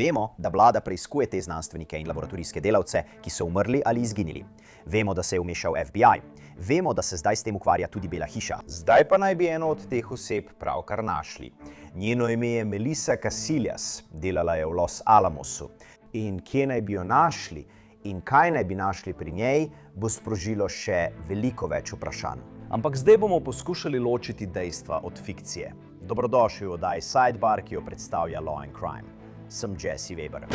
Vemo, da vlada preiskuje te znanstvenike in laboratorijske delavce, ki so umrli ali izginili. Vemo, da se je vmešal FBI. Vemo, da se zdaj s tem ukvarja tudi Bela hiša. Zdaj pa naj bi eno od teh oseb pravkar našli. Njeno ime je Melissa Casillas, delala je v Los Alamosu. In kje naj bi jo našli in kaj naj bi našli pri njej, bo sprožilo še veliko več vprašanj. Ampak zdaj bomo poskušali ločiti dejstva od fikcije. Dobrodošli v oddaji Sidebar, ki jo predstavlja Law and Crime. Sem Jesse Weber.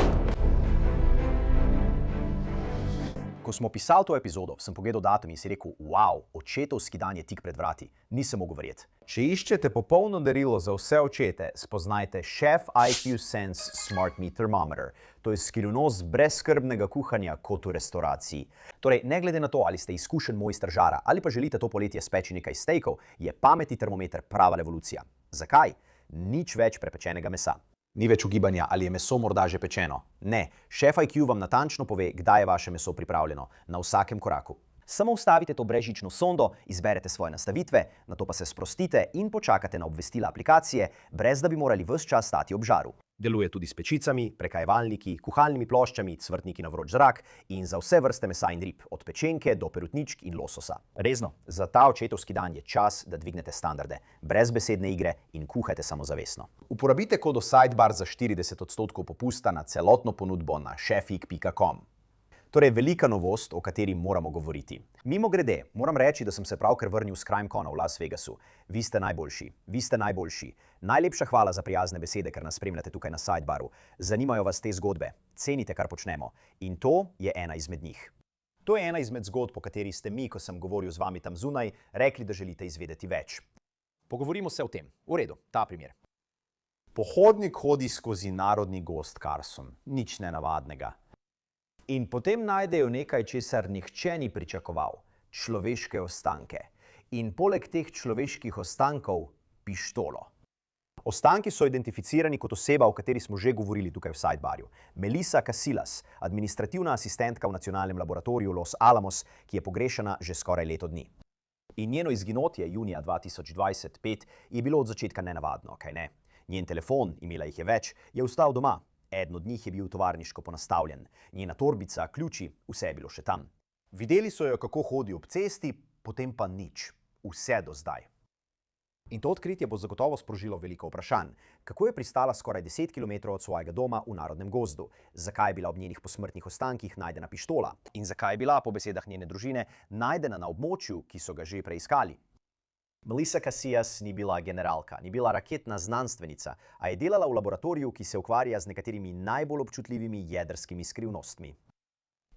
Ko smo pisali to epizodo, sem pogledal datum in si rekel, wow, očetovski dan je tik pred vrati. Nisem mogel verjeti. Če iščete popolno darilo za vse očete, spoznajte Chef IQ Sense Smart Me Thermometer. To je skrivnost brezskrbnega kuhanja kot v restauraciji. Torej, ne glede na to, ali ste izkušen mojster žara ali pa želite to poletje speči nekaj stejkov, je pametni termometer prava revolucija. Zakaj? Nič več prepečenega mesa. Ni več ugibanja, ali je meso morda že pečeno. Ne, Chef IQ vam natančno pove, kdaj je vaše meso pripravljeno, na vsakem koraku. Samo vstavite to brezžično sondo, izberete svoje nastavitve, nato pa se sprostite in počakate na obvestila aplikacije, brez da bi morali ves čas stati ob žaru. Deluje tudi s pečicami, prekajevalniki, kuhalnimi ploščami, cvrtniki na vroč zrak in za vse vrste mesa in rib, od pečenke do perutničk in lososa. Resno, za ta očetovski dan je čas, da dvignete standarde, brez besedne igre in kuhajte samozavestno. Uporabite kodo Sidebar za 40% popusta na celotno ponudbo na chefik.com. Torej, velika novost, o kateri moramo govoriti. Mimogrede, moram reči, da sem se pravkar vrnil s CrimeCona v Las Vegasu. Vi ste najboljši, vi ste najboljši. Najlepša hvala za prijazne besede, ker nas spremljate tukaj na Sidebaru. Zanimajo vas te zgodbe, cenite, kar počnemo. In to je ena izmed njih. To je ena izmed zgodb, po kateri ste mi, ko sem govoril z vami tam zunaj, rekli, da želite izvedeti več. Pogovorimo se o tem. V redu, ta primer. Pohodnik hodi skozi narodni gozd Carson. Nič nenavadnega. In potem najdejo nekaj, česar nihče ni pričakoval. Človeške ostanke. In poleg teh človeških ostankov, pištolo. Ostanki so identificirani kot oseba, o kateri smo že govorili tukaj v Sidebarju. Melissa Casillas, administrativna asistentka v nacionalnem laboratoriju Los Alamos, ki je pogrešana že skoraj leto dni. In njeno izginotje junija 2025 je bilo od začetka nenavadno, kaj ne? Njen telefon, imela jih je več, je ostal doma. Eden od njih je bil tovarniško ponastavljen. Njena torbica, ključi, vse je bilo še tam. Videli so jo, kako hodi ob cesti, potem pa nič. Vse do zdaj. In to odkritje bo zagotovo sprožilo veliko vprašanj. Kako je pristala skoraj 10 km od svojega doma v narodnem gozdu? Zakaj je bila ob njenih posmrtnih ostankih najdena pištola? In zakaj je bila, po besedah njene družine, najdena na območju, ki so ga že preiskali? Melissa Casillas ni bila generalka, ni bila raketna znanstvenica, a je delala v laboratoriju, ki se ukvarja z nekaterimi najbolj občutljivimi jedrskimi skrivnostmi.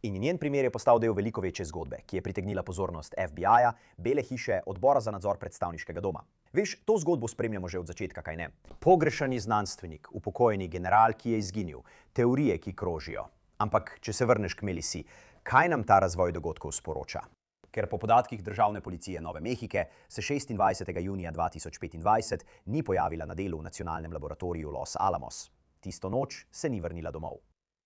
In njen primer je postal del veliko večje zgodbe, ki je pritegnila pozornost FBI-ja, Bele hiše, odbora za nadzor predstavniškega doma. Veš, to zgodbo spremljamo že od začetka, kaj ne? Pogrešani znanstvenik, upokojeni general, ki je izginil, teorije, ki krožijo. Ampak, če se vrneš k Melissi, kaj nam ta razvoj dogodkov sporoča? Ker po podatkih državne policije Nove Mehike se 26. junija 2025 ni pojavila na delu v nacionalnem laboratoriju Los Alamos. Tisto noč se ni vrnila domov.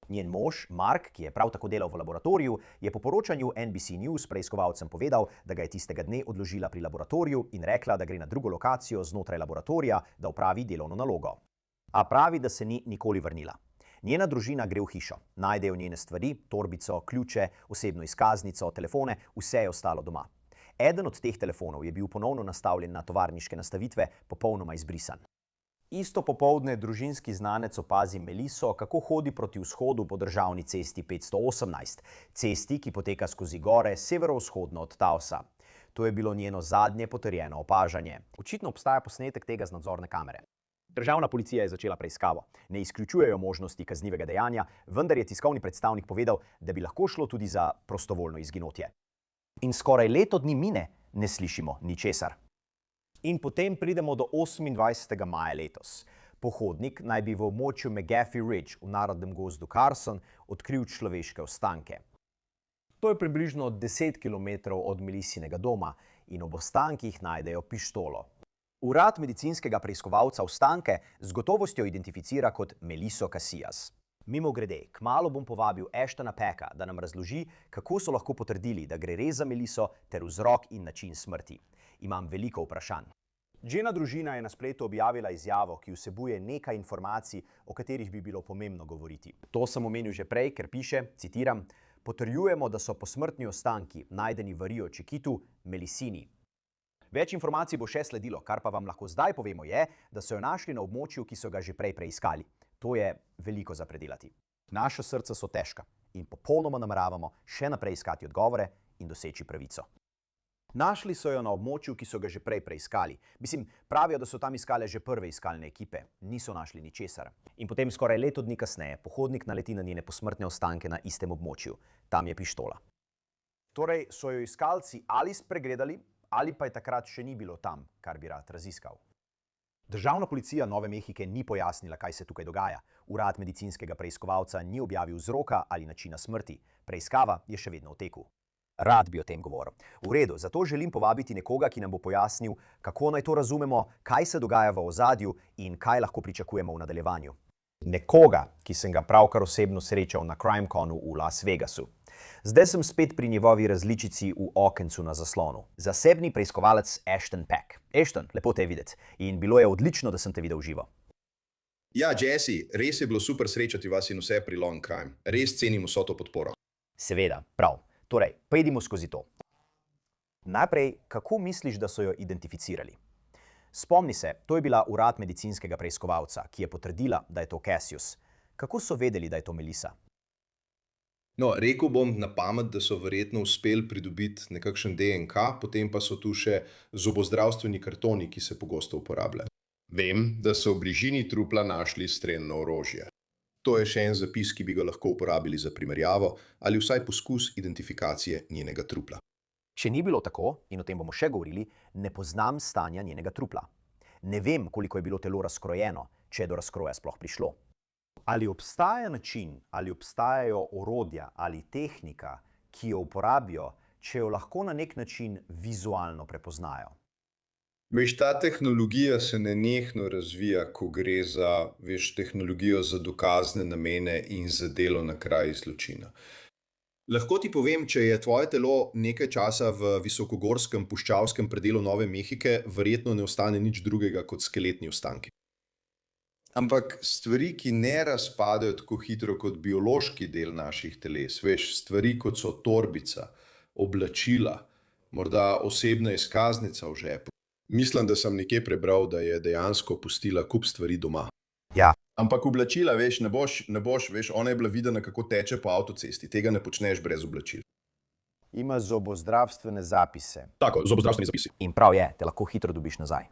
Njen mož, Mark, ki je prav tako delal v laboratoriju, je po poročanju NBC News preiskovalcem povedal, da ga je tistega dne odložila pri laboratoriju in rekla, da gre na drugo lokacijo znotraj laboratorija, da opravi delovno nalogo. A pravi, da se ni nikoli vrnila. Njena družina gre v hišo, najdejo njene stvari, torbico, ključe, osebno izkaznico, telefone, vse je ostalo doma. Eden od teh telefonov je bil ponovno nastavljen na tovarniške nastavitve, popolnoma izbrisan. Isto popoldne družinski znanec opazi Melisso, kako hodi proti vzhodu po državni cesti 518, cesti, ki poteka skozi gore severovzhodno od Taosa. To je bilo njeno zadnje potrjeno opažanje. Očitno obstaja posnetek tega z nadzorne kamere. Državna policija je začela preiskavo. Ne izključujejo možnosti kaznivega dejanja, vendar je tiskovni predstavnik povedal, da bi lahko šlo tudi za prostovoljno izginotje. In skoraj leto dni mine, ne slišimo ničesar. In potem pridemo do 28. maja letos. Pohodnik naj bi v območju McGaffey Ridge v narodnem gozdu Carson odkril človeške ostanke. To je približno 10 km od Melissinega doma in ob ostankih najdejo pištolo. Urad medicinskega preiskovalca ostanke z gotovostjo identificira kot Melisso Casillas. Mimogrede, kmalu bom povabil Ashtona Pecka, da nam razloži, kako so lahko potrdili, da gre res za Melisso ter vzrok in način smrti. Imam veliko vprašanj. Njena družina je na spletu objavila izjavo, ki vsebuje nekaj informacij, o katerih bi bilo pomembno govoriti. To sem omenil že prej, ker piše, citiram, potrjujemo, da so posmrtni ostanki najdeni v Rio Chiquitu, Melisini. Več informacij bo še sledilo, kar pa vam lahko zdaj povemo je, da so jo našli na območju, ki so ga že prej preiskali. To je veliko za predelati. Naša srca so težka in popolnoma nameravamo še naprej iskati odgovore in doseči pravico. Našli so jo na območju, ki so ga že prej preiskali. Mislim, pravijo, da so tam iskale že prve iskalne ekipe. Niso našli ničesar. In potem skoraj leto dni kasneje pohodnik naleti na njene posmrtne ostanke na istem območju. Tam je pištola. Torej so jo iskalci ali spregledali, ali pa je takrat še ni bilo tam, kar bi rad raziskal. Državna policija Nove Mehike ni pojasnila, kaj se tukaj dogaja. Urad medicinskega preiskovalca ni objavil vzroka ali načina smrti. Preiskava je še vedno v teku. Rad bi o tem govoril. V redu, zato želim povabiti nekoga, ki nam bo pojasnil, kako naj to razumemo, kaj se dogaja v ozadju in kaj lahko pričakujemo v nadaljevanju. Nekoga, ki sem ga pravkar osebno srečal na CrimeConu v Las Vegasu. Zdaj sem spet pri njegovi različici v okencu na zaslonu. Zasebni preiskovalec Ashton Peck. Ashton, lepo te videti. In bilo je odlično, da sem te videl živo. Ja, Jesse, res je bilo super srečati vas in vse pri Long Crime. Res cenim vso to podporo. Seveda, prav. Torej, pojdimo skozi to. Najprej, kako misliš, da so jo identificirali? Spomni se, to je bila urad medicinskega preiskovalca, ki je potrdila, da je to Cassius. Kako so vedeli, da je to Melissa? No, rekel bom na pamet, da so verjetno uspeli pridobiti nekakšen DNK, potem pa so tu še zobozdravstveni kartoni, ki se pogosto uporabljajo. Vem, da so v bližini trupla našli strelno orožje. To je še en zapis, ki bi ga lahko uporabili za primerjavo ali vsaj poskus identifikacije njenega trupla. Če ni bilo tako, in o tem bomo še govorili, ne poznam stanja njenega trupla. Ne vem, koliko je bilo telo razkrojeno, če je do razkroja sploh prišlo. Ali obstaja način, ali obstajajo orodja ali tehnika, ki jo uporabijo, če jo lahko na nek način vizualno prepoznajo? Veš, ta tehnologija se nenehno razvija, ko gre za, tehnologijo za dokazne namene in za delo na kraju zločina. Lahko ti povem, če je tvoje telo nekaj časa v visokogorskem puščavskem predelu Nove Mehike, verjetno ne ostane nič drugega kot skeletni ostanki. Ampak stvari, ki ne razpadajo tako hitro kot biološki del naših teles, stvari kot so torbica, oblačila, morda osebna izkaznica v žepu. Mislim, da sem nekje prebral, da je dejansko pustila kup stvari doma. Ja. Ampak oblačila, ne boš, ona je bila videna, kako teče po avtocesti. Tega ne počneš brez oblačil. Ima zobozdravstvene zapise. Tako, zobozdravstveni zapisi. In prav je, te lahko hitro dobiš nazaj.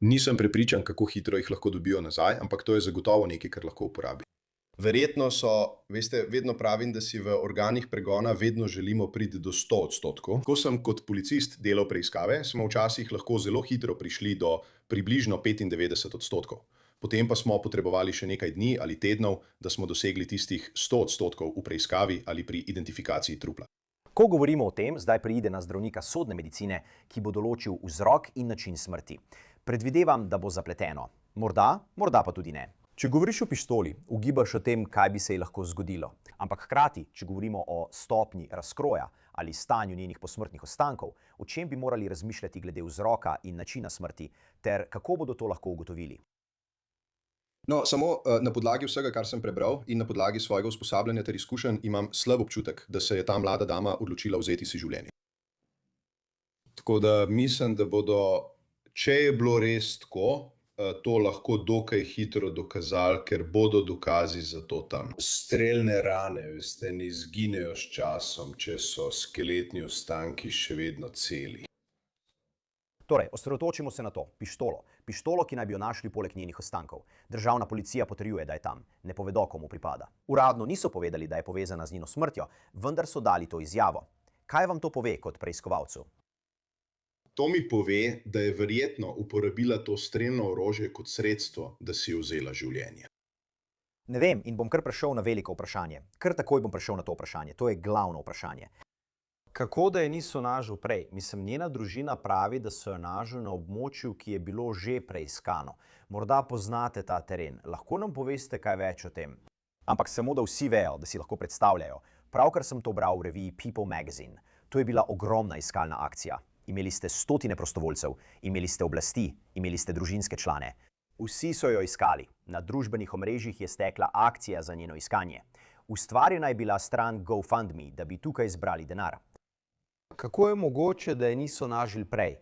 Nisem prepričan, kako hitro jih lahko dobijo nazaj, ampak to je zagotovo nekaj, kar lahko uporabi. Verjetno so, vedno pravim, da si v organih pregona vedno želimo priti do 100%. Ko sem kot policist delal preiskave, smo včasih lahko zelo hitro prišli do približno 95%. Potem pa smo potrebovali še nekaj dni ali tednov, da smo dosegli tistih 100% v preiskavi ali pri identifikaciji trupla. Ko govorimo o tem, zdaj pride na zdravnika sodne medicine, ki bo določil vzrok in način smrti. Predvidevam, da bo zapleteno. Morda pa tudi ne. Če govoriš o pištoli, ugibaš o tem, kaj bi se ji lahko zgodilo. Ampak hkrati, če govorimo o stopnji razkroja ali stanju njenih posmrtnih ostankov, o čem bi morali razmišljati glede vzroka in načina smrti, ter kako bodo to lahko ugotovili? No, samo na podlagi vsega, kar sem prebral in na podlagi svojega usposabljanja ter izkušenj imam slab občutek, da se je ta mlada dama odločila vzeti si življenje. Tako da mislim, da bodo, če je bilo res tako, to lahko dokaj hitro dokazali, ker bodo dokazi za to tam. Strelne rane, ne izginejo s časom, če so skeletni ostanki še vedno celi. Torej, osredotočimo se na to, pištolo. Pištolo, ki naj bi jo našli poleg njenih ostankov. Državna policija potrjuje, da je tam. Ne povedo, komu pripada. Uradno niso povedali, da je povezana z njeno smrtjo, vendar so dali to izjavo. Kaj vam to pove kot preiskovalcu? To mi pove, da je verjetno uporabila to strelno orožje kot sredstvo, da si je vzela življenje. Ne vem in bom kar prešel na veliko vprašanje. Kar takoj bom prešel na to vprašanje. To je glavno vprašanje. Kako da je niso našli prej? Mislim, njena družina pravi, da so jo našli na območju, ki je bilo že preiskano. Morda poznate ta teren. Lahko nam poveste kaj več o tem? Ampak samo, da vsi vejo, da si lahko predstavljajo. Pravkar sem to bral v reviji People Magazine. To je bila ogromna iskalna akcija. Imeli ste stotine prostovoljcev, imeli ste oblasti, imeli ste družinske člane. Vsi so jo iskali. Na družbenih omrežjih je stekla akcija za njeno iskanje. Ustvarjena je bila stran GoFundMe, da bi tukaj zbrali denar. Kako je mogoče, da je niso našli prej?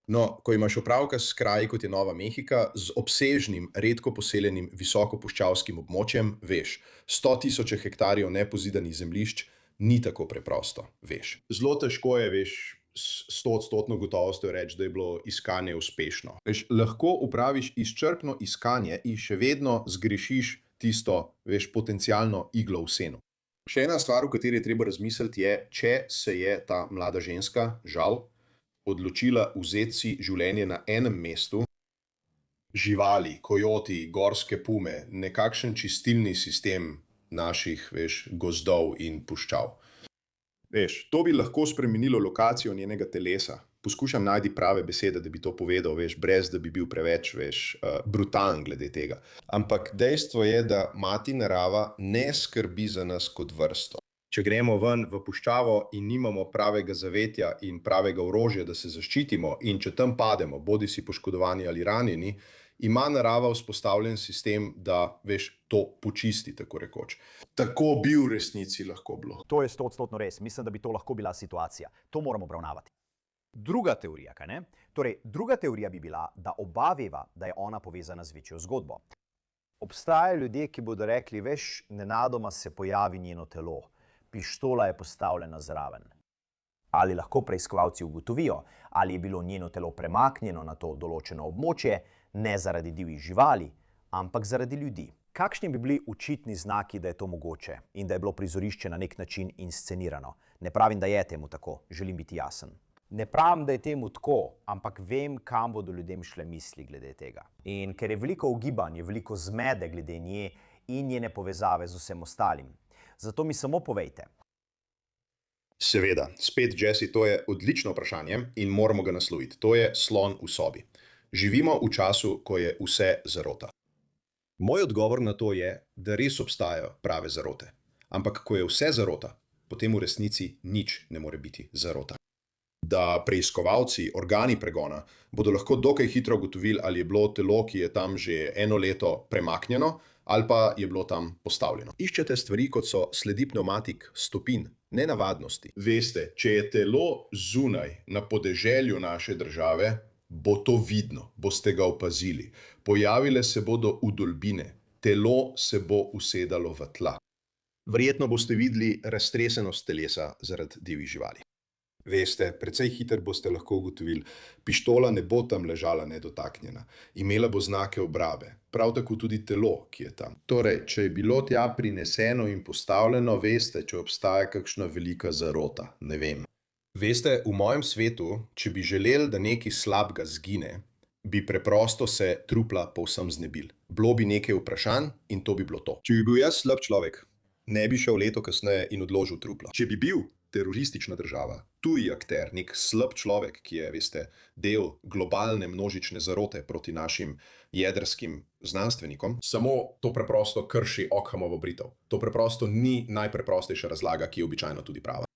No, ko imaš opravka s kraji, kot je Nova Mehika, z obsežnim, redko poseljenim visokopuščavskim območjem, veš, 100.000 hektarjev nepozidanih zemljišč ni tako preprosto, veš. Zelo težko je, veš, s 100% gotovostjo reči, da je bilo iskanje uspešno. Veš, lahko upraviš izčrpno iskanje in še vedno zgrešiš tisto, veš, potencialno iglo v senu. Še ena stvar, o kateri je treba razmisliti, je, če se je ta mlada ženska, žal, odločila vzeti si življenje na enem mestu, živali, kojoti, gorske pume, nekakšen čistilni sistem naših, veš, gozdov in puščav. Veš, to bi lahko spremenilo lokacijo njenega telesa. Poskušam najti prave besede, da bi to povedal, veš, brez da bi bil preveč, veš, brutalen glede tega. Ampak dejstvo je, da mati narava ne skrbi za nas kot vrsto. Če gremo ven v puščavo in nimamo pravega zavetja in pravega orožja, da se zaščitimo, in če tam pademo, bodi si poškodovani ali ranjeni, ima narava vzpostavljen sistem, da, veš, to počisti, tako rekoč. Tako bi v resnici lahko bilo. To je 100% res. Mislim, da bi to lahko bila situacija. To moramo obravnavati. Druga teorija, kaj ne? Torej, druga teorija bi bila, da oba veva, da je ona povezana z večjo zgodbo. Obstajajo ljudje, ki bodo rekli, veš, nenadoma se pojavi njeno telo. Pištola je postavljena zraven. Ali lahko preiskovalci ugotovijo, ali je bilo njeno telo premaknjeno na to določeno območje, ne zaradi divjih živali, ampak zaradi ljudi. Kakšni bi bili očitni znaki, da je to mogoče in da je bilo prizorišče na nek način inscenirano? Ne pravim, da je temu tako, želim biti jasen. Ne pravim, da je temu tako, ampak vem, kam bodo ljudem šle misli glede tega. In ker je veliko ugibanj, je veliko zmede glede nje in njene povezave z vsem ostalim. Zato mi samo povejte. Seveda, spet, Jesse, to je odlično vprašanje in moramo ga nasloviti. To je slon v sobi. Živimo v času, ko je vse zarota. Moj odgovor na to je, da res obstajajo prave zarote. Ampak ko je vse zarota, potem v resnici nič ne more biti zarota. Da preiskovalci, organi pregona, bodo lahko dokaj hitro ugotovili, ali je bilo telo, ki je tam že eno leto premaknjeno, ali pa je bilo tam postavljeno. Iščete stvari, kot so sledi pneumatik, stopinj, nenavadnosti. Veste, če je telo zunaj na podeželju naše države, bo to vidno, boste ga opazili. Pojavile se bodo vdolbine, telo se bo usedalo v tla. Verjetno boste videli raztresenost telesa zaradi divjih živali. Veste, precej hitro boste lahko ugotovili, pištola ne bo tam ležala nedotaknjena, imela bo znake obrabe, prav tako tudi telo, ki je tam. Torej, če je bilo tja prineseno in postavljeno, veste, če obstaja kakšna velika zarota, ne vem. Veste, v mojem svetu, če bi želeli, da nekaj slabega zgine, bi preprosto se trupla povsem znebil. Bilo bi nekaj vprašanj in to bi bilo to. Če bi bil jaz slab človek, ne bi šel leto kasneje in odložil trupla. Če bi bil teroristična država, tuji akter, nek slab človek, ki je, veste, del globalne množične zarote proti našim jedrskim znanstvenikom, samo to preprosto krši Ockhamovo britev. To preprosto ni najpreprostejša razlaga, ki je običajno tudi prava.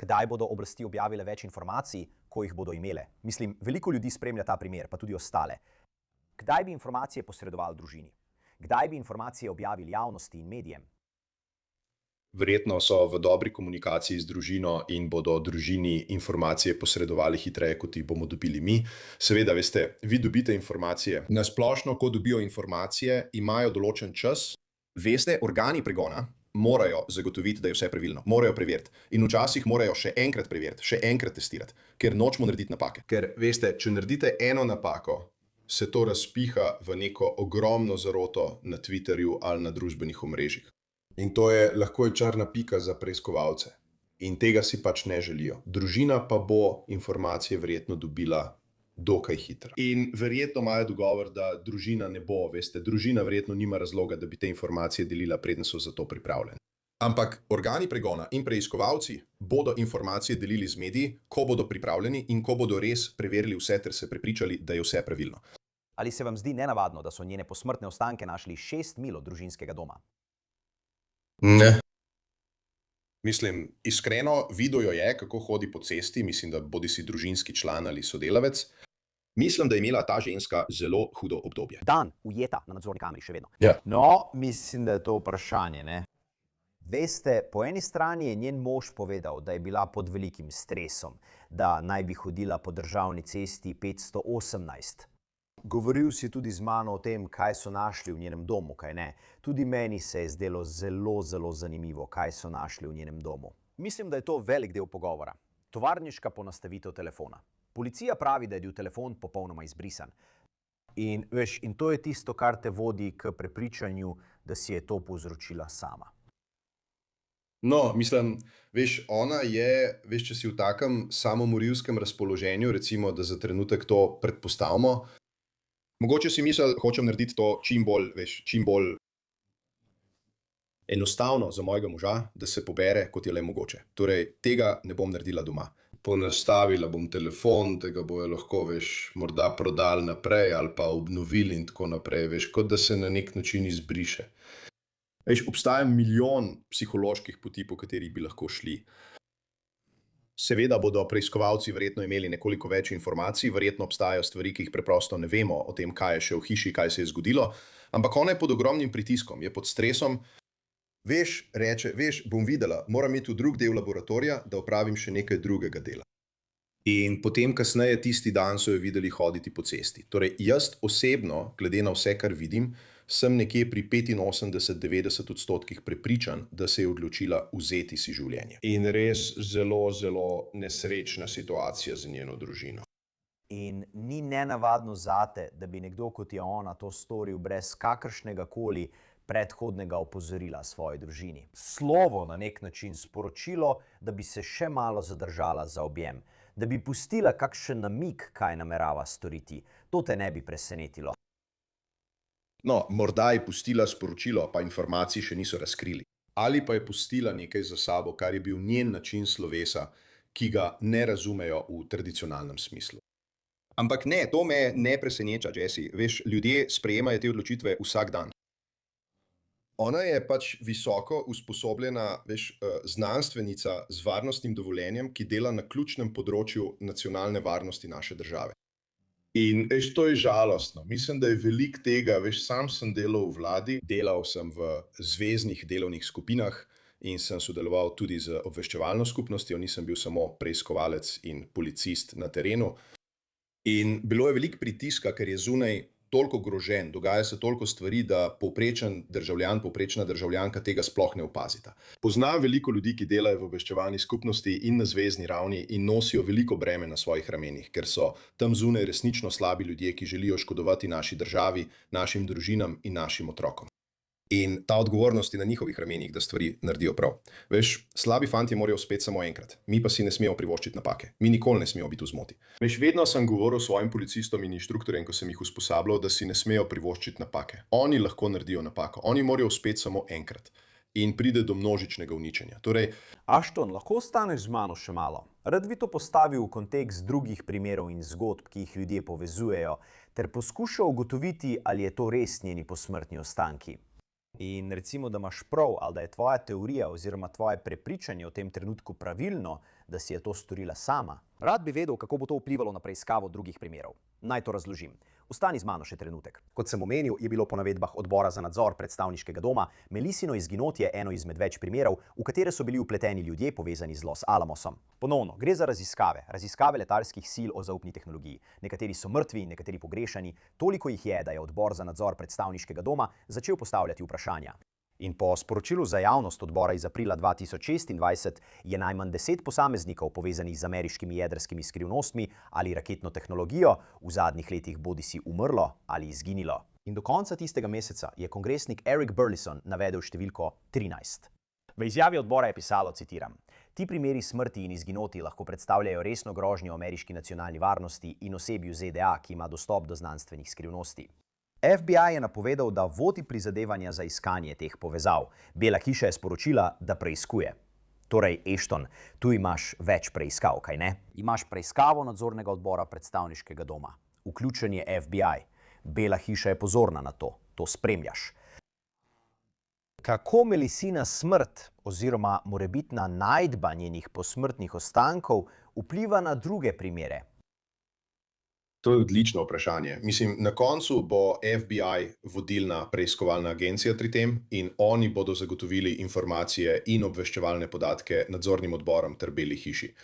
Kdaj bodo oblasti objavile več informacij, ko jih bodo imele? Mislim, veliko ljudi spremlja ta primer, pa tudi ostale. Kdaj bi informacije posredovali družini? Kdaj bi informacije objavili javnosti in medijem? Verjetno so v dobri komunikaciji z družino in bodo družini informacije posredovali hitreje, kot jih bomo dobili mi. Seveda, veste, vi dobite informacije. Na splošno, ko dobijo informacije, imajo določen čas. Veste, organi pregona morajo zagotoviti, da je vse pravilno. Morajo preveriti. In včasih morajo še enkrat preveriti, še enkrat testirati, ker nočemo narediti napake. Ker, veste, če naredite eno napako, se to razpiha v neko ogromno zaroto na Twitterju ali na družbenih omrežjih. In to je lahko črna pika za preiskovalce. In tega si pač ne želijo. Družina pa bo informacije verjetno dobila dokaj hitro. In verjetno imajo dogovor, da družina ne bo, veste, družina verjetno nima razloga, da bi te informacije delila, preden so za to pripravljeni. Ampak organi pregona in preiskovalci bodo informacije delili z mediji, ko bodo pripravljeni in ko bodo res preverili vse ter se prepričali, da je vse pravilno. Ali se vam zdi nenavadno, da so njene posmrtne ostanke našli 6 mil od družinskega doma? Ne. Mislim, iskreno, videl jo je, kako hodi po cesti, mislim, da bodi si družinski član ali sodelavec. Mislim, da je imela ta ženska zelo hudo obdobje. Dan ujeta na nadzorni kameri še vedno. Ja. No, mislim, da je to vprašanje, ne? Veste, po eni strani je njen mož povedal, da je bila pod velikim stresom, da naj bi hodila po državni cesti 518. Govoril si tudi z mano o tem, kaj so našli v njenem domu, kaj ne. Tudi meni se je zdelo zelo, zelo zanimivo, kaj so našli v njenem domu. Mislim, da je to velik del pogovora. Tovarniška ponastavitev telefona. Policija pravi, da je bil telefon popolnoma izbrisan. In to je tisto, kar te vodi k prepričanju, da si je to povzročila sama. No, mislim, veš, ona je, veš, če si v takem samomorilskem razpoloženju, recimo, da za trenutek to predpostavimo, mogoče si misli, hočem narediti to čim bolj enostavno za mojega moža, da se pobere, kot je le mogoče. Torej, tega ne bom naredila doma. Ponastavila bom telefon, da ga bojo lahko, veš, morda prodali naprej ali pa obnovili in tako naprej, veš, kot da se na nek način izbriše. Veš, obstaja milijon psiholoških poti, po katerih bi lahko šli. Seveda bodo preiskovalci verjetno imeli nekoliko več informacij, verjetno obstajajo stvari, ki jih preprosto ne vemo o tem, kaj je še v hiši, kaj se je zgodilo, ampak ona je pod ogromnim pritiskom, je pod stresom. Veš, reče, veš, bom videla, moram iti v drug del laboratorija, da opravim še nekaj drugega dela. In potem kasneje tisti dan so jo videli hoditi po cesti. Torej, jaz osebno, glede na vse, kar vidim, sem nekje pri 85–90% prepričan, da se je odločila vzeti si življenje. In res zelo, zelo nesrečna situacija za njeno družino. In ni nenavadno zate, da bi nekdo, kot je ona, to storil brez kakršnega koli predhodnega opozorila svoji družini. Slovo na nek način, sporočilo, da bi se še malo zadržala za objem, da bi pustila kakšen namig, kaj namerava storiti. To te ne bi presenetilo. No, morda je pustila sporočilo, pa informacij še niso razkrili. Ali pa je pustila nekaj za sabo, kar je bil njen način slovesa, ki ga ne razumejo v tradicionalnem smislu. Ampak ne, to me ne preseneča, Jesse. Veš, ljudje sprejemajo te odločitve vsak dan. Ona je pač visoko usposobljena, veš, znanstvenica z varnostnim dovoljenjem, ki dela na ključnem področju nacionalne varnosti naše države. In veš, to je žalostno. Mislim, da je veliko tega, veš, sam sem delal v vladi, delal sem v zveznih delovnih skupinah in sem sodeloval tudi z obveščevalno skupnostjo, nisem bil samo preiskovalec in policist na terenu. In bilo je veliko pritiska, ker je zunaj toliko groženj, dogaja se toliko stvari, da povprečen državljan, povprečna državljanka tega sploh ne opazita. Poznam veliko ljudi, ki delajo v obveščevalni skupnosti in na zvezni ravni in nosijo veliko breme na svojih ramenih, ker so tam zunaj resnično slabi ljudje, ki želijo škodovati naši državi, našim družinam in našim otrokom. In ta odgovornost je na njihovih ramenih, da stvari naredijo prav. Veš, slabi fantje morajo uspeti samo enkrat, mi pa si ne smemo privoščiti napake. Mi nikoli ne smemo biti v zmoti. Veš, vedno sem govoril svojim policistom in inštruktorjem, ko sem jih usposabljal, da si ne smejo privoščiti napake. Oni lahko naredijo napako, oni morajo uspeti samo enkrat. In pride do množičnega uničenja. Torej, Ashton, lahko ostaneš z mano še malo? Rad bi to postavil v kontekst drugih primerov in zgodb, ki jih ljudje povezujejo, ter poskušal ugotoviti, ali je to res njeni posmrtni ostanki. In recimo, da imaš prav, ali da je tvoja teorija oziroma tvoje prepričanje v tem trenutku pravilno, da si je to storila sama. Rad bi vedel, kako bo to vplivalo na preiskavo drugih primerov. Naj to razložim. Ostani z mano še trenutek. Kot sem omenil, je bilo po navedbah odbora za nadzor predstavniškega doma Melisino izginotje eno izmed več primerov, v katere so bili vpleteni ljudje povezani z Los Alamosom. Ponovno, gre za raziskave letalskih sil o zaupni tehnologiji. Nekateri so mrtvi, nekateri pogrešani, toliko jih je, da je odbor za nadzor predstavniškega doma začel postavljati vprašanja. In po sporočilu za javnost odbora iz aprila 2026 je najmanj 10 posameznikov povezanih z ameriškimi jedrskimi skrivnostmi ali raketno tehnologijo v zadnjih letih bodisi umrlo ali izginilo. In do konca tistega meseca je kongresnik Eric Burleson navedel številko 13. V izjavi odbora je pisalo, citiram: "Ti primeri smrti in izginotij lahko predstavljajo resno grožnjo ameriški nacionalni varnosti in osebju ZDA, ki ima dostop do znanstvenih skrivnosti." FBI je napovedal, da vodi prizadevanja za iskanje teh povezav. Bela hiša je sporočila, da preiskuje. Torej, Ashton, tu imaš več preiskav, kaj ne? Imaš preiskavo nadzornega odbora predstavniškega doma. Vključen je FBI. Bela hiša je pozorna na to. To spremljaš. Kako Melisina smrt oziroma morebitna najdba njenih posmrtnih ostankov vpliva na druge primere? To je odlično vprašanje. Mislim, na koncu bo FBI vodilna preiskovalna agencija pri tem in oni bodo zagotovili informacije in obveščevalne podatke nadzornim odborom ter Beli hiši.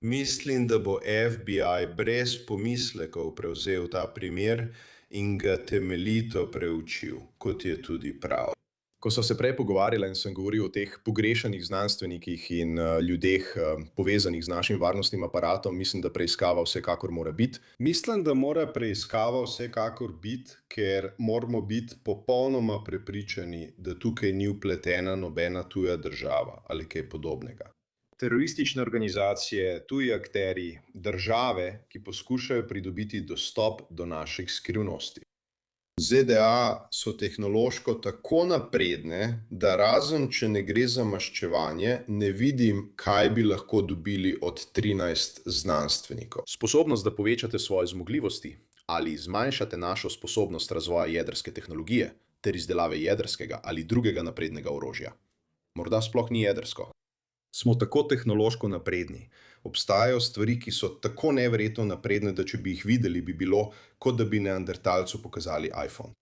Mislim, da bo FBI brez pomislekov prevzel ta primer in ga temeljito preučil, kot je tudi prav. Ko so se prej pogovarjali in sem govoril o teh pogrešanih znanstvenikih in ljudeh povezanih z našim varnostnim aparatom, mislim, da preiskava vsekakor mora biti. Mislim, da mora preiskava vsekakor biti, ker moramo biti popolnoma prepričani, da tukaj ni vpletena nobena tuja država ali kaj podobnega. Teroristične organizacije, tuji akterji, države, ki poskušajo pridobiti dostop do naših skrivnosti. ZDA so tehnološko tako napredne, da razen če ne gre za maščevanje, ne vidim, kaj bi lahko dobili od 13 znanstvenikov. Sposobnost, da povečate svoje zmogljivosti ali zmanjšate našo sposobnost razvoja jedrske tehnologije ter izdelave jedrskega ali drugega naprednega orožja. Morda sploh ni jedrsko. Smo tako tehnološko napredni. Obstajajo stvari, ki so tako neverjetno napredne, da če bi jih videli, bi bilo, kot da bi neandertalcu pokazali iPhone.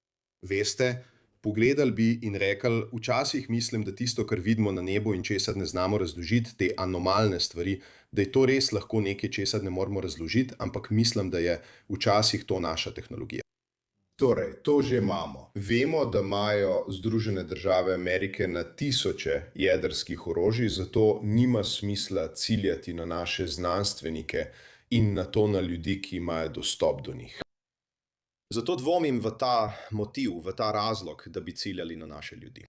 Veste, pogledali bi in rekli, včasih mislim, da tisto, kar vidimo na nebu in česar ne znamo razložiti, te anomalne stvari, da je to res lahko nekaj, česar ne moremo razložiti, ampak mislim, da je včasih to naša tehnologija. Torej, to že imamo. Vemo, da imajo Združene države Amerike na tisoče jedrskih orožij, zato nima smisla ciljati na naše znanstvenike in na to na ljudi, ki imajo dostop do njih. Zato dvomim v ta motiv, v ta razlog, da bi ciljali na naše ljudi.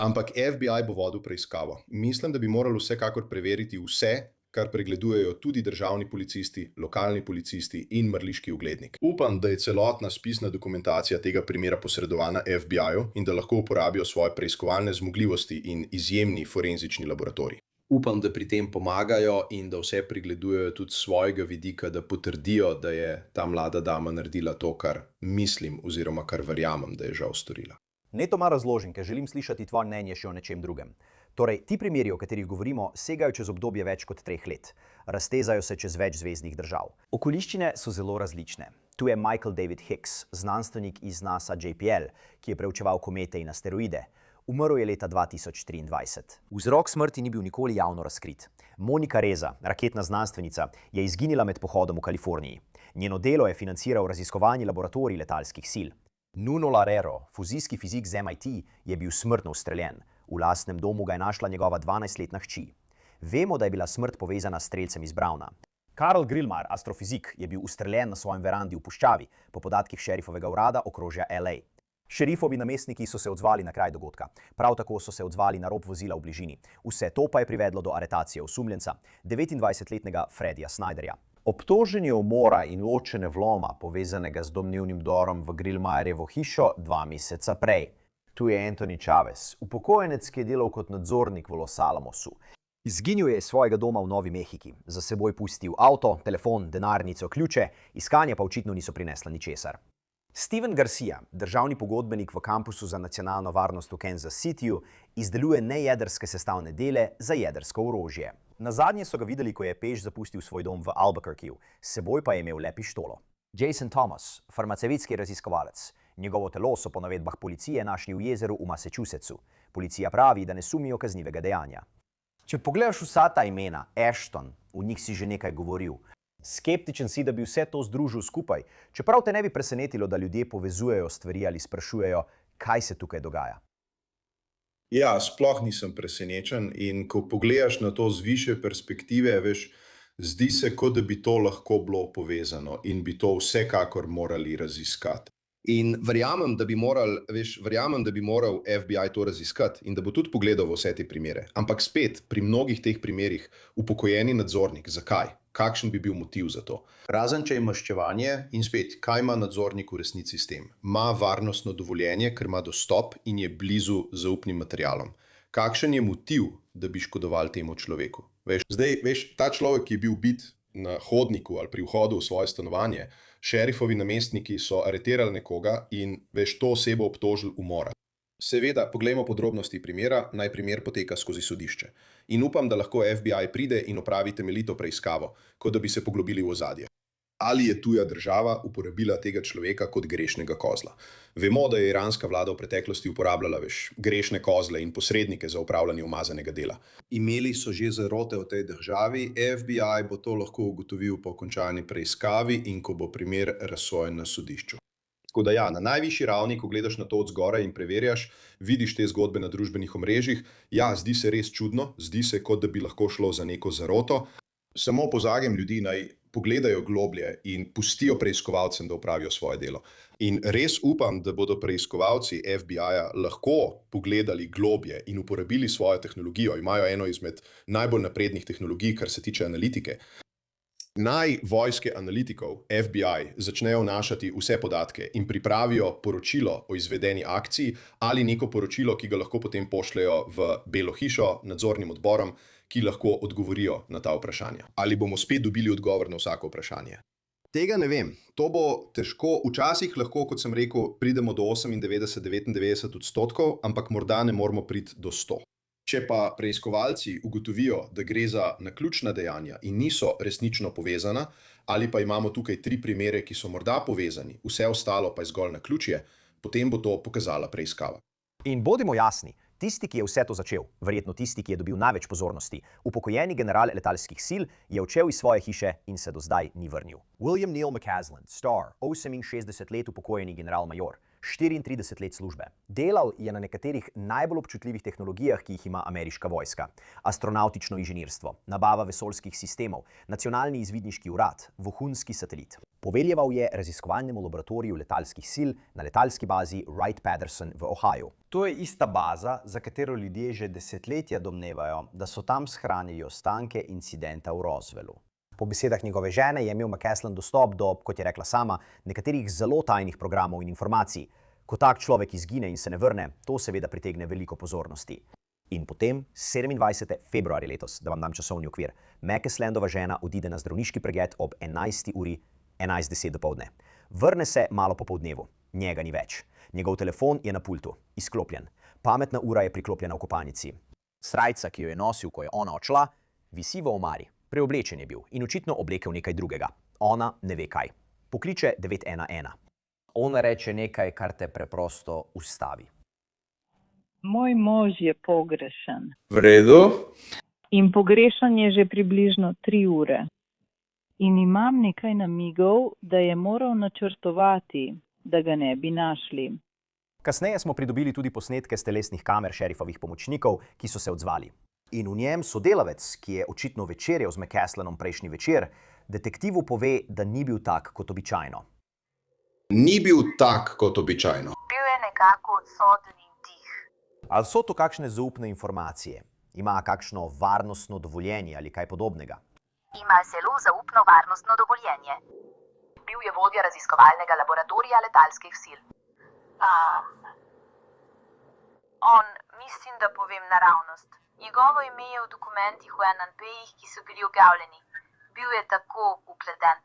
Ampak FBI bo vodil preiskavo. Mislim, da bi morali vsekakor preveriti vse, kar pregledujejo tudi državni policisti, lokalni policisti in mrliški uglednik. Upam, da je celotna spisna dokumentacija tega primera posredovana FBI-ju in da lahko uporabijo svoje preiskovalne zmogljivosti in izjemni forenzični laboratorij. Upam, da pri tem pomagajo in da vse pregledujejo tudi svojega vidika, da potrdijo, da je ta mlada dama naredila to, kar mislim oziroma kar verjamem, da je žal storila. Neto malo razložim, ker želim slišati tvoje mnenje še o nečem drugem. Torej, ti primeri, o katerih govorimo, segajo čez obdobje več kot 3 let. Raztezajo se čez več zvezdnih držav. Okoliščine so zelo različne. Tu je Michael David Hicks, znanstvenik iz NASA JPL, ki je preučeval komete in asteroide. Umrl je leta 2023. Vzrok smrti ni bil nikoli javno razkrit. Monika Reza, raketna znanstvenica, je izginila med pohodom v Kaliforniji. Njeno delo je financiral raziskovalni laboratorij letalskih sil. Nuno Larero, fuzijski fizik z MIT, je bil smrtno ustreljen. V lastnem domu ga je našla njegova 12-letna hči. Vemo, da je bila smrt povezana s strelcem iz Browna. Karl Grillmar, astrofizik, je bil ustreljen na svojem verandi v puščavi, po podatkih šerifovega urada okrožja LA. Šerifovi namestniki so se odzvali na kraj dogodka. Prav tako so se odzvali na rob vozila v bližini. Vse to pa je privedlo do aretacije osumljenca, 29-letnega Fredija Snyderja. Obtožen je umora in ločene vloma, povezanega z domnevnim vdorom v Grillmarjevo hišo 2 meseca prej. Tu je Anthony Chavez, upokojenec, ki je delal kot nadzornik v Los Alamosu. Izginil je iz svojega doma v Novi Mehiki, za seboj pustil avto, telefon, denarnico, ključe, iskanja pa očitno niso prinesla ničesar. Steven Garcia, državni pogodbenik v kampusu za nacionalno varnost v Kansas Cityju, izdeluje nejedrske sestavne dele za jedrsko orožje. Nazadnje so ga videli, ko je peš zapustil svoj dom v Albuquerqueju, s seboj pa je imel le pištolo. Jason Thomas, farmacevtski raziskovalec. Njegovo telo so po navedbah policije našli v jezeru v Massachusettsu. Policija pravi, da ne sumijo kaznivega dejanja. Če pogledaš vsa ta imena, Ashton, v njih si že nekaj govoril. Skeptičen si, da bi vse to združil skupaj, čeprav te ne bi presenetilo, da ljudje povezujejo stvari ali sprašujejo, kaj se tukaj dogaja. Ja, sploh nisem presenečen in ko pogledaš na to z višje perspektive, veš, zdi se, kot da bi to lahko bilo povezano in bi to vsekakor morali raziskati. In verjamem, da bi moral FBI to raziskati in da bo tudi pogledal v vse te primere. Ampak spet, pri mnogih teh primerih, upokojeni nadzornik. Zakaj? Kakšen bi bil motiv za to? Razen če je maščevanje in spet, kaj ima nadzornik v resnici s tem? Ima varnostno dovoljenje, ker ima dostop in je blizu zaupnim materialom. Kakšen je motiv, da bi škodoval temu človeku? Veš, ta človek, ki je bil ubit na hodniku ali pri vhodu v svoje stanovanje, šerifovi namestniki so aretirali nekoga in to osebo obtožili umora. Seveda, poglejmo podrobnosti primera, naj primer poteka skozi sodišče. In upam, da lahko FBI pride in opravi temeljito preiskavo, kot da bi se poglobili v ozadje. Ali je tuja država uporabila tega človeka kot grešnega kozla? Vemo, da je iranska vlada v preteklosti uporabljala grešne kozle in posrednike za upravljanje umazanega dela. Imeli so že zarote v tej državi, FBI bo to lahko ugotovil po končani preiskavi in ko bo primer razsojen na sodišču. Tako da ja, na najvišji ravni, ko gledaš na to od zgoraj in preverjaš, vidiš te zgodbe na družbenih omrežjih, ja, zdi se res čudno, zdi se, kot da bi lahko šlo za neko zaroto. Samo pozagem ljudi naj pogledajo globlje in pustijo preiskovalcem, da opravijo svoje delo. In res upam, da bodo preiskovalci FBI-ja lahko pogledali globlje in uporabili svojo tehnologijo. Imajo eno izmed najbolj naprednih tehnologij, kar se tiče analitike. Naj vojske analitikov, FBI, začnejo vnašati vse podatke in pripravijo poročilo o izvedeni akciji ali neko poročilo, ki ga lahko potem pošljejo v Belo hišo, nadzornim odborom, ki lahko odgovorijo na ta vprašanja. Ali bomo spet dobili odgovor na vsako vprašanje? Tega ne vem. To bo težko. Včasih lahko, kot sem rekel, pridemo do 98–99%, ampak morda ne moramo priti do 100%. Če pa preiskovalci ugotovijo, da gre za naključna dejanja in niso resnično povezana, ali pa imamo tukaj 3 primere, ki so morda povezani, vse ostalo pa je zgolj naključje, potem bo to pokazala preiskava. In bodimo jasni, tisti, ki je vse to začel, verjetno tisti, ki je dobil največ pozornosti, upokojeni general letalskih sil, je odšel iz svoje hiše in se do zdaj ni vrnil. William Neil McCaslin, star, 68 let upokojeni general-major, 34 let službe. Delal je na nekaterih najbolj občutljivih tehnologijah, ki jih ima ameriška vojska. Astronautično inženirstvo, nabava vesoljskih sistemov, nacionalni izvidniški urad, vohunski satelit. Poveljeval je raziskovalnemu laboratoriju letalskih sil na letalski bazi Wright-Patterson v Ohiu. To je ista baza, za katero ljudje že desetletja domnevajo, da so tam shranili ostanke incidenta v Roswellu. Po besedah njegove žene je imel McCaslin dostop do, kot je rekla sama, nekaterih zelo tajnih programov in informacij. Ko tak človek izgine in se ne vrne, to seveda pritegne veliko pozornosti. In potem, 27. februarja letos, da vam dam časovni okvir, McCaslandova žena odide na zdravniški pregled ob 11. uri 11:10 dopoldne. Vrne se malo po poldnevu, njega ni več. Njegov telefon je na pultu, izklopljen. Pametna ura je priklopljena v kopalnici. Srajca, ki jo je nosil, ko je ona odšla, visi v omari. Preoblečen je bil in očitno oblekel nekaj drugega. Ona ne ve kaj. Pokliče 911. Ona reče nekaj, kar te preprosto ustavi. Moj mož je pogrešan. V redu. In pogrešan je že približno 3 ure. In imam nekaj namigov, da je moral načrtovati, da ga ne bi našli. Kasneje smo pridobili tudi posnetke s telesnih kamer šerifovih pomočnikov, ki so se odzvali. In v njem sodelavec, ki je očitno večerjal z McCaslinom prejšnji večer, detektivu pove, da ni bil tak kot običajno. Ni bil tak kot običajno. Bil je nekako odsoten in tih. Ali so to kakšne zaupne informacije? Ima kakšno varnostno dovoljenje ali kaj podobnega? Ima zelo zaupno varnostno dovoljenje. Bil je vodja raziskovalnega laboratorija letalskih sil. Mislim, da povem naravnost. Njegovo ime je v dokumentih v NNP-jih, ki so bili objavljeni. Bil je tako upleten.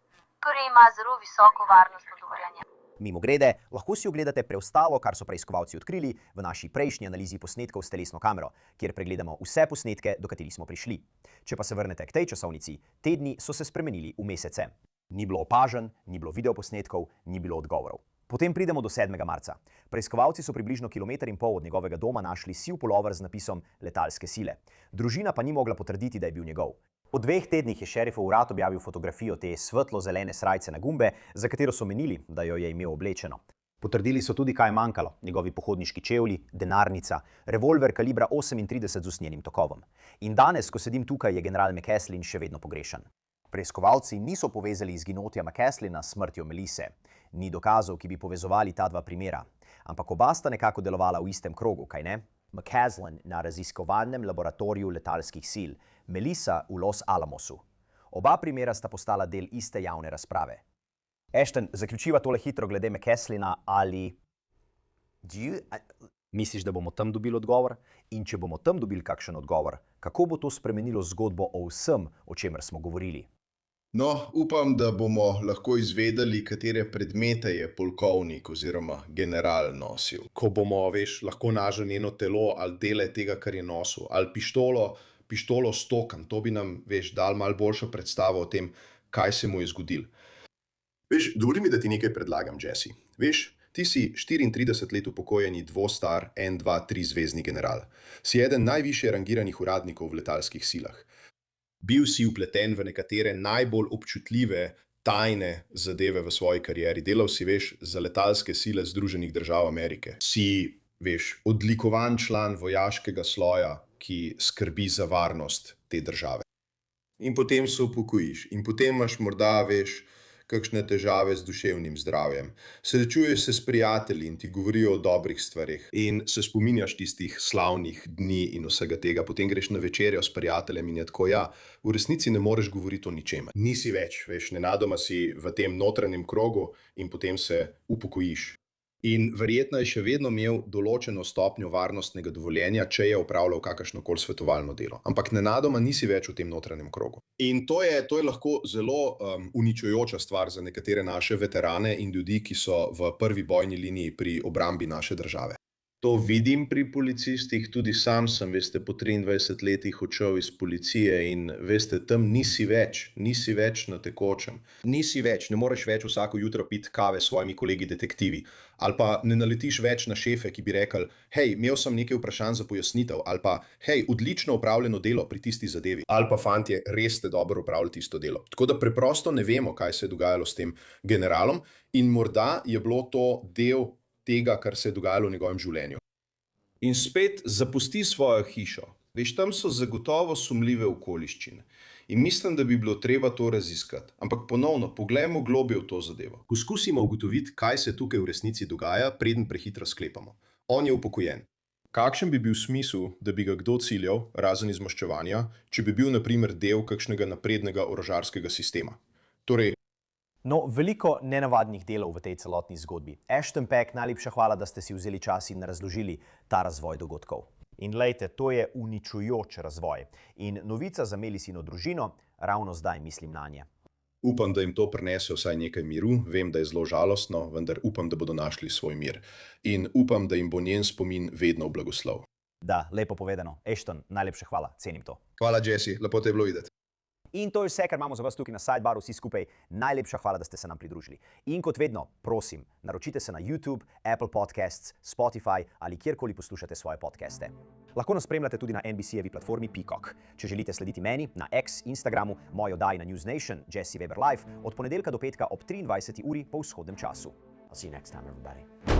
Torej ima zelo visoko varnostno dovoljenje. Mimogrede, lahko si ogledate preostalo, kar so preiskovalci odkrili v naši prejšnji analizi posnetkov s telesno kamero, kjer pregledamo vse posnetke, do katerih smo prišli. Če pa se vrnete k tej časovnici, tedni so se spremenili v mesece. Ni bilo opažanj, ni bilo videoposnetkov, ni bilo odgovorov. Potem pridemo do 7. marca. Preiskovalci so približno 1,5 kilometra od njegovega doma našli siv pulover z napisom letalske sile. Družina pa ni mogla potrditi, da je bil njegov. Po 2 tednih je šerifov urad objavil fotografijo te svetlo-zelene srajce na gumbe, za katero so menili, da jo je imel oblečeno. Potrdili so tudi, kaj je manjkalo, njegovi pohodniški čevlji, denarnica, revolver kalibra 38 z usnjenim tokovom. In danes, ko sedim tukaj, je general McCaslin še vedno pogrešan. Preiskovalci niso povezali izginotja McCaslina s smrtjo Melise. Ni dokazov, ki bi povezovali ta 2 primera. Ampak oba sta nekako delovala v istem krogu, kaj ne? McCaslin na raziskovalnem laboratoriju letalskih sil, Melisa v Los Alamosu. Oba primera sta postala del iste javne razprave. Ashton, zaključiva tole hitro glede McCaslina ali... Misliš, da bomo tam dobili odgovor? In če bomo tam dobili kakšen odgovor, kako bo to spremenilo zgodbo o vsem, o čemer smo govorili? No, upam, da bomo lahko izvedeli, katere predmete je polkovnik oziroma general nosil. Ko bomo, lahko našli njeno telo ali dele tega, kar je nosil, ali pištolo s tokom, to bi nam, dal malo boljšo predstavo o tem, kaj se mu je zgodilo. Dovoli mi, da ti nekaj predlagam, Jesse. Ti si 34 let upokojeni dvostar N2-3 zvezdni general. Si eden najvišje rangiranih uradnikov v letalskih silah. Bil si vpleten v nekatere najbolj občutljive, tajne zadeve v svoji karieri. Delal si, za letalske sile Združenih držav Amerike. Si, odlikovan član vojaškega sloja, ki skrbi za varnost te države. In potem se upokojiš. In potem imaš morda, kakšne težave z duševnim zdravjem. Srečuješ se s prijatelji in ti govorijo o dobrih stvareh. In se spominjaš tistih slavnih dni in vsega tega. Potem greš na večerjo s prijateljem in je tako, v resnici ne moreš govoriti o ničemer. Nisi več, nenadoma si v tem notranjem krogu in potem se upokojiš. In verjetno je še vedno imel določeno stopnjo varnostnega dovoljenja, če je opravljal kakršnokoli svetovalno delo. Ampak nenadoma nisi več v tem notranjem krogu. In to je lahko zelo uničujoča stvar za nekatere naše veterane in ljudi, ki so v prvi bojni liniji pri obrambi naše države. To vidim pri policistih, tudi sam sem, po 23 letih odšel iz policije in, tam nisi več na tekočem. Nisi več, ne moreš več vsako jutro piti kave s svojimi kolegi detektivi. Ali pa ne naletiš več na šefe, ki bi rekli, hej, imel sem nekaj vprašanj za pojasnitev, ali pa, hej, odlično opravljeno delo pri tisti zadevi. Ali pa, fantje, res ste dobro opravili tisto delo. Tako da preprosto ne vemo, kaj se je dogajalo s tem generalom in morda je bilo to del tega, kar se je dogajalo v njegovem življenju. In spet zapusti svojo hišo. Tam so zagotovo sumljive okoliščine. In mislim, da bi bilo treba to raziskati. Ampak ponovno, poglejmo globlje v to zadevo. Poskusimo ugotoviti, kaj se tukaj v resnici dogaja, preden prehitro sklepamo. On je upokojen. Kakšen bi bil smisel, da bi ga kdo ciljal, razen iz maščevanja, če bi bil, na primer, del kakšnega naprednega orožarskega sistema? Torej, No, veliko nenavadnih delov v tej celotni zgodbi. Ashton Peck, najlepša hvala, da ste si vzeli čas in razložili ta razvoj dogodkov. In lejte, to je uničujoč razvoj. In novica za Melisino družino, ravno zdaj mislim nanje. Upam, da jim to prinese vsaj nekaj miru. Vem, da je zelo žalostno, vendar upam, da bodo našli svoj mir. In upam, da jim bo njen spomin vedno v blagoslov. Da, lepo povedano. Ashton, najlepša hvala, cenim to. Hvala, Jesse, lepo te je bilo videti. In to je vse, kar imamo za vas tukaj na Sidebaru, vsi skupaj. Najlepša hvala, da ste se nam pridružili. In kot vedno, prosim, naročite se na YouTube, Apple Podcasts, Spotify ali kjerkoli poslušate svoje podcaste. Lahko nas spremljate tudi na NBC-jevi platformi Peacock. Če želite slediti meni na X, Instagramu, moji oddaji na News Nation, Jesse Weber Live, od ponedeljka do petka ob 23. uri po vzhodnem času. I'll see you next time, everybody.